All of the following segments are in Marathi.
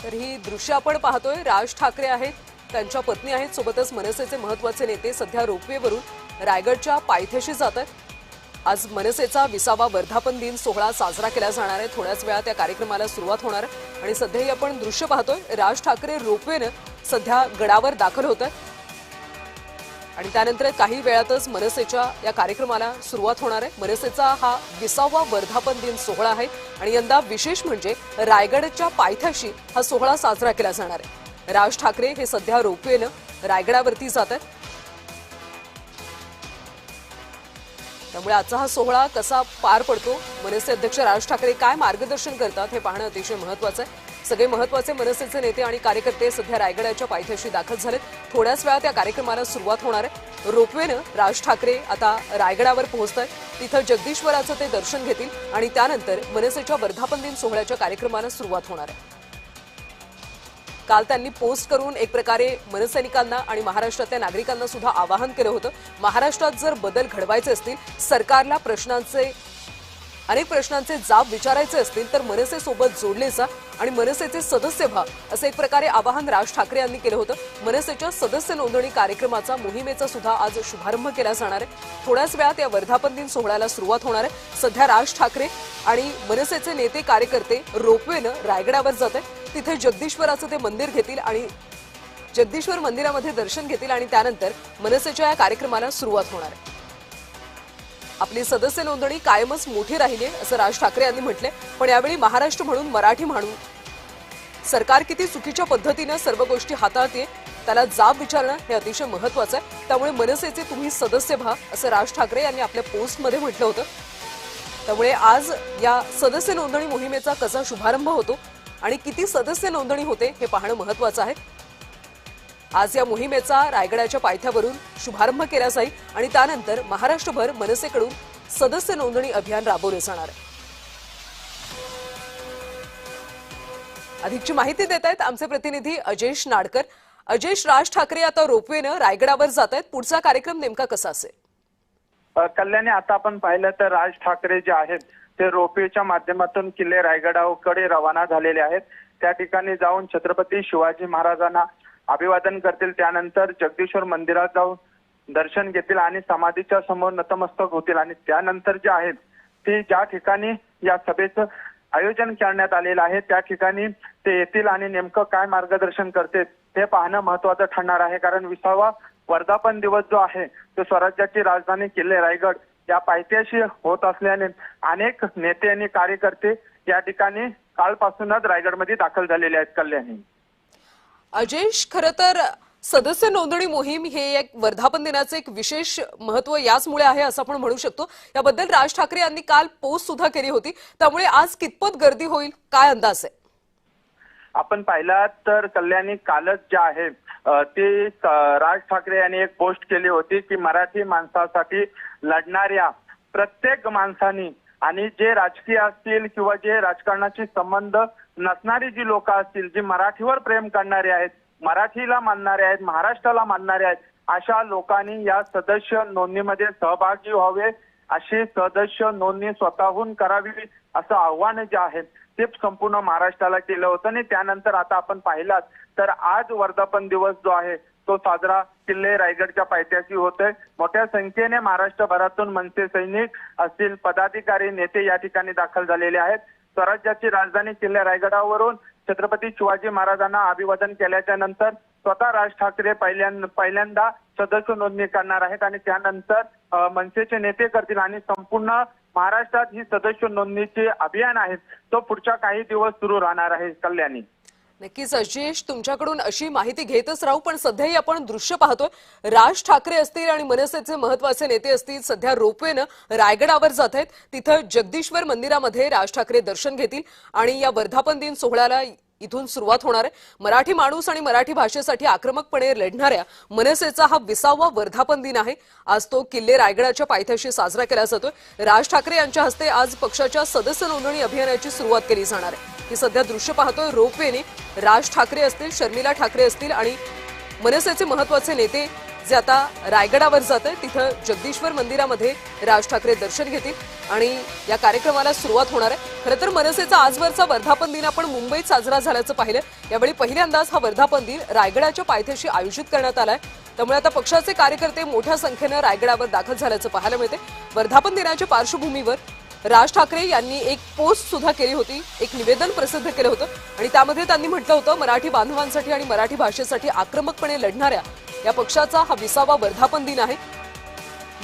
तर ही दृश्य आपण पाहतोय। राज ठाकरे आहेत, त्यांच्या पत्नी आहेत, सोबतच मनसेचे महत्त्वाचे नेते सध्या रोपवेवरून रायगडच्या पायथ्याशी जात आहेत। आज मनसेचा 20वा वर्धापन दिन सोहळा साजरा केला जाणार आहे। थोड्याच वेळात त्या कार्यक्रमाला सुरुवात होणार आहे आणि सध्याही आपण दृश्य पाहतोय। राज ठाकरे रोपवेने सध्या गडावर दाखल होत आहेत आणि त्यानंतर काही वेळातच मनसेच्या या कार्यक्रमाला सुरुवात होणार आहे। मनसेचा हा 20वा वर्धापन दिन सोहळा आहे आणि यंदा विशेष म्हणजे रायगडच्या पायथ्याशी हा सोहळा साजरा केला जाणार आहे। राज ठाकरे हे सध्या रोपवेने रायगडावरती जात आहेत, त्यामुळे आजचा हा सोहळा कसा पार पडतो, मनसे अध्यक्ष राज ठाकरे काय मार्गदर्शन करतात हे पाहणं अतिशय महत्त्वाचं आहे। सगळे महत्त्वाचे मनसेचे नेते आणि कार्यकर्ते सध्या रायगडाच्या पायथ्याशी दाखल झालेत। थोड्याच वेळात या कार्यक्रमाला सुरुवात होणार आहे। रोपवेने राज ठाकरे आता रायगडावर पोहोचतात, तिथं जगदीश्वराचं ते दर्शन घेतील आणि त्यानंतर मनसेच्या वर्धापन दिन सोहळ्याच्या कार्यक्रमाला सुरुवात होणार आहे। काल त्यांनी पोस्ट करून एक प्रकारे मनसैनिकांना आणि महाराष्ट्रातल्या नागरिकांना सुद्धा आवाहन केलं होतं। महाराष्ट्रात जर बदल घडवायचे असतील, सरकारला अनेक प्रश्नांचे जाब विचारायचे असतील तर मनसेसोबत जोडले जा आणि मनसेचे सदस्य व्हा, असं एक प्रकारे आवाहन राज ठाकरे यांनी केलं होतं। मनसेच्या सदस्य नोंदणी कार्यक्रमाचा मोहिमेचा सुद्धा आज शुभारंभ केला जाणार आहे। थोड्याच वेळात या वर्धापन दिन सोहळ्याला सुरुवात होणार आहे। सध्या राज ठाकरे आणि मनसेचे नेते कार्यकर्ते रोपवेनं रायगडावर जात आहेत, तिथे जगदीश्वराचं ते मंदिर घेतील आणि जगदीश्वर मंदिरामध्ये दर्शन घेतील आणि त्यानंतर मनसेच्या या कार्यक्रमाला सुरुवात होणार आहे। आपली सदस्य नोंदणी कायमच मोठी राहिली असं राज ठाकरे यांनी म्हटले, पण यावेळी महाराष्ट्र म्हणून, मराठी म्हणून सरकार किती चुकीच्या पद्धतीने सर्व गोष्टी हाताळते त्याला जाब विचारणं हे अतिशय महत्त्वाचं आहे। त्यामुळे मनसेचे तुम्ही सदस्य व्हा असं राज ठाकरे यांनी आपल्या पोस्टमध्ये म्हटलं होतं। त्यामुळे आज या सदस्य नोंदणी मोहिमेचा कसा शुभारंभ होतो आणि किती सदस्य नोंदणी होते हे पाहणं महत्त्वाचं आहे। आज या मोहिमेचा रायगडाच्या पायथ्यावरून शुभारंभ केला जाईल आणि त्यानंतर महाराष्ट्रभर मनसेकडून सदस्य नोंदणी अभियान राबवले जाणार आहे। अधिकची माहिती देत आहेत आमचे प्रतिनिधी अजयश नाडकर। अजयश, राज ठाकरे आता रोपवेनं रायगडावर जात आहेत, पुढचा कार्यक्रम नेमका कसा असेल? कल्याणी, आता आपण पाहिलं तर राज ठाकरे जे आहेत ते रोपवेच्या माध्यमातून किल्ले रायगडाकडे रवाना झालेले आहेत। त्या ठिकाणी जाऊन छत्रपती शिवाजी महाराजांना अभिवादन करतील, त्यानंतर जगदीश्वर मंदिरात जाऊन दर्शन घेतील आणि समाधीच्या समोर नतमस्तक होतील आणि त्यानंतर जे आहेत ते ज्या ठिकाणी या सभेचं आयोजन करण्यात आलेलं आहे त्या ठिकाणी ते येतील आणि नेमकं काय मार्गदर्शन करते ते पाहणं महत्त्वाचं ठरणार आहे। कारण 20वा वर्धापन दिवस जो आहे तो स्वराज्याची राजधानी किल्ले रायगड या पायथ्याशी होत असल्याने अनेक नेते आणि कार्यकर्ते या ठिकाणी कालपासूनच रायगडमध्ये दाखल झालेले आहेत। कल्याणी, अजयश, खरं तर सदस्य नोंदणी मोहीम हे एक वर्धापन दिनाचे एक विशेष महत्त्व याचमुळे आहे असं आपण म्हणू शकतो। याबद्दल राज ठाकरे यांनी काल पोस्ट सुद्धा केली होती, त्यामुळे आज कितपत गर्दी होईल, काय अंदाज आहे? आपण पाहिला तर कल्याणी, कालच जे आहे ते राज ठाकरे यांनी एक पोस्ट केली होती की मराठी माणसासाठी लढणाऱ्या प्रत्येक माणसांनी आणि जे राजकीय असतील किंवा जे राजकारणाशी संबंध नसणारी जी लोक असतील, जी मराठीवर प्रेम करणारे आहेत, मराठीला मानणारे आहेत, महाराष्ट्राला मानणारे आहेत, अशा लोकांनी या सदस्य नोंदणीमध्ये सहभागी व्हावे, अशी सदस्य नोंदणी स्वतःहून करावी असं आव्हान जे आहे ते संपूर्ण महाराष्ट्राला केलं होतं। आणि त्यानंतर आता आपण पाहिलात तर आज वर्धापन दिवस जो आहे तो साजरा किल्ले रायगडच्या पायथ्याशी होतोय। मोठ्या संख्येने महाराष्ट्रभरातून मनसे सैनिक असतील, पदाधिकारी, नेते या ठिकाणी दाखल झालेले आहेत। स्वराज्याची राजधानी किल्ले रायगडावरून छत्रपती शिवाजी महाराजांना अभिवादन केल्याच्या नंतर स्वतः राज ठाकरे पहिल्यांदा सदस्य नोंदणी करणार आहेत आणि त्यानंतर मनसेचे नेते करतील आणि संपूर्ण महाराष्ट्रात ही सदस्य नोंदणीचे अभियान आहे तो पुढच्या काही दिवस सुरू राहणार आहे। कल्याणी, नक्कीच अजयश, तुमच्याकडून अशी माहिती घेतच राहू, पण सध्याही आपण दृश्य पाहतोय राज ठाकरे असतील आणि मनसेचे महत्त्वाचे नेते असतील सध्या रोपवेनं रायगडावर जात आहेत, तिथं जगदीश्वर मंदिरामध्ये राज ठाकरे दर्शन घेतील आणि या वर्धापन दिन सोहळ्याला इथून सुरुवात होणार आहे। मराठी माणूस आणि मराठी भाषेसाठी आक्रमकपणे लढणाऱ्या मनसेचा हा 20वा वर्धापन दिन आहे। आज तो किल्ले रायगडाच्या पायथ्याशी साजरा केला जातोय। राज ठाकरे यांच्या हस्ते आज पक्षाच्या सदस्य नोंदणी अभियानाची सुरुवात केली जाणार आहे। ही सध्या दृश्य पाहतोय रोपवेने राज ठाकरे असतील, शर्मिला ठाकरे असतील आणि मनसेचे महत्त्वाचे नेते जे आता रायगडावर जात आहे तिथं जगदीश्वर मंदिरामध्ये राज ठाकरे दर्शन घेतील आणि या कार्यक्रमाला सुरुवात होणार आहे। खरं तर मनसेचा आजवरचा वर्धापन दिन आपण मुंबईत साजरा झाल्याचं पाहिलं। यावेळी पहिल्यांदाच हा वर्धापन दिन रायगडाच्या पायथ्याशी आयोजित करण्यात आलाय। त्यामुळे आता पक्षाचे कार्यकर्ते मोठ्या संख्येनं रायगडावर दाखल झाल्याचं पाहायला मिळते। वर्धापन दिनाच्या पार्श्वभूमीवर राज ठाकरे यांनी एक पोस्ट सुद्धा केली होती, एक निवेदन प्रसिद्ध केलं होतं आणि त्यामध्ये त्यांनी म्हटलं होतं मराठी बांधवांसाठी आणि मराठी भाषेसाठी आक्रमकपणे लढणाऱ्या या पक्षाचा हा 20वा वर्धापन दिन आहे।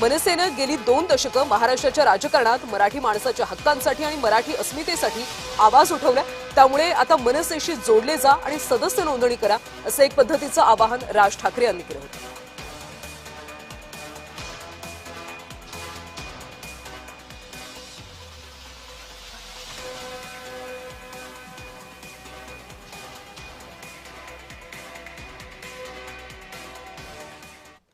मनसेनं गेली 2 दशकं महाराष्ट्राच्या राजकारणात मराठी माणसाच्या हक्कांसाठी आणि मराठी अस्मितेसाठी आवाज उठवला। त्यामुळे आता मनसेशी जोडले जा आणि सदस्य नोंदणी करा असं एक पद्धतीचं आवाहन राज ठाकरे यांनी केलं होतं।